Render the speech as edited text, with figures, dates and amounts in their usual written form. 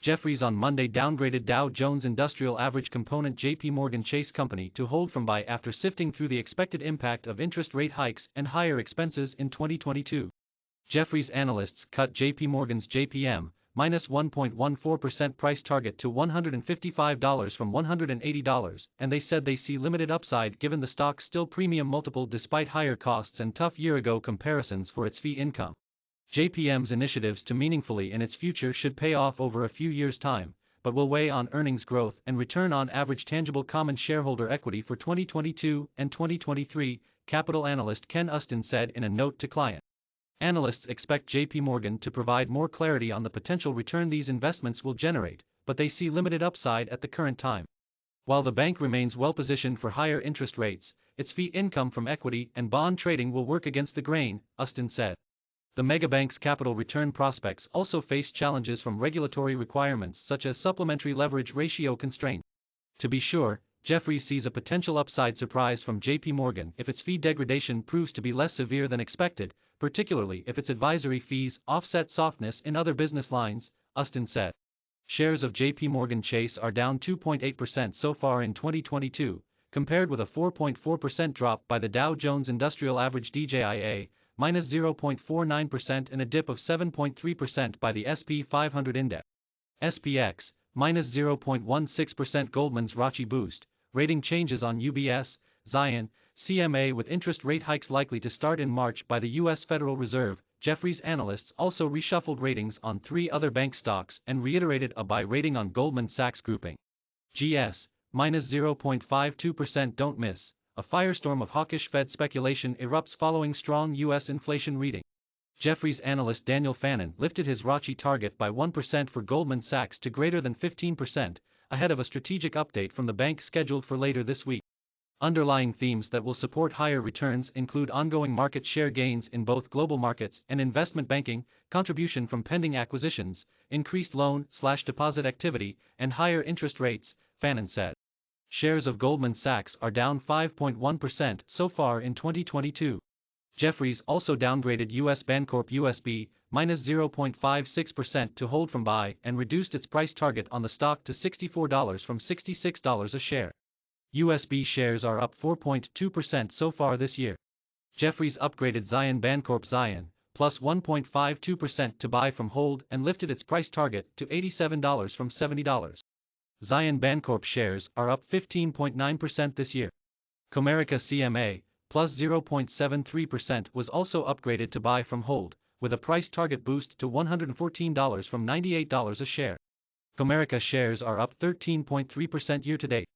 Jefferies on Monday downgraded Dow Jones Industrial Average component JPMorgan Chase Co to hold from buy after sifting through the expected impact of interest rate hikes and higher expenses in 2022. Jefferies analysts cut JPMorgan's JPM minus 1.14% price target to $155 from $180, and they said they see limited upside given the stock's still premium multiple despite higher costs and tough year-ago comparisons for its fee income. JPM's initiatives to meaningfully in its future should pay off over a few years' time, but will weigh on earnings growth and return on average tangible common shareholder equity for 2022 and 2023, capital analyst Ken Usdin said in a note to client. Analysts expect JPMorgan to provide more clarity on the potential return these investments will generate, but they see limited upside at the current time. While the bank remains well-positioned for higher interest rates, its fee income from equity and bond trading will work against the grain, Usdin said. The megabank's capital return prospects also face challenges from regulatory requirements such as supplementary leverage ratio constraint. To be sure, Jefferies sees a potential upside surprise from JPMorgan if its fee degradation proves to be less severe than expected, particularly if its advisory fees offset softness in other business lines, Usdin said. Shares of JPMorgan Chase are down 2.8% so far in 2022, compared with a 4.4% drop by the Dow Jones Industrial Average DJIA, minus 0.49% and a dip of 7.3% by the SP 500 index. SPX, minus 0.16%. Goldman's ROCE boost, rating changes on UBS, Zion, CMA with interest rate hikes likely to start in March by the US Federal Reserve. Jefferies analysts also reshuffled ratings on 3 other bank stocks and reiterated a buy rating on Goldman Sachs Group Inc. GS, minus 0.52%. Don't miss. A firestorm of hawkish Fed speculation erupts following strong U.S. inflation reading. Jefferies analyst Daniel Fannon lifted his ROCE target by 1% for Goldman Sachs to greater than 15%, ahead of a strategic update from the bank scheduled for later this week. Underlying themes that will support higher returns include ongoing market share gains in both global markets and investment banking, contribution from pending acquisitions, increased loan/deposit activity, and higher interest rates, Fannon said. Shares of Goldman Sachs are down 5.1% so far in 2022. Jefferies also downgraded US Bancorp USB, minus 0.56% to hold from buy and reduced its price target on the stock to $64 from $66 a share. USB shares are up 4.2% so far this year. Jefferies upgraded Zion Bancorp ZION, plus 1.52% to buy from hold and lifted its price target to $87 from $70. Zion Bancorp shares are up 15.9% this year. Comerica CMA, plus 0.73% was also upgraded to buy from hold, with a price target boost to $114 from $98 a share. Comerica shares are up 13.3% year-to-date.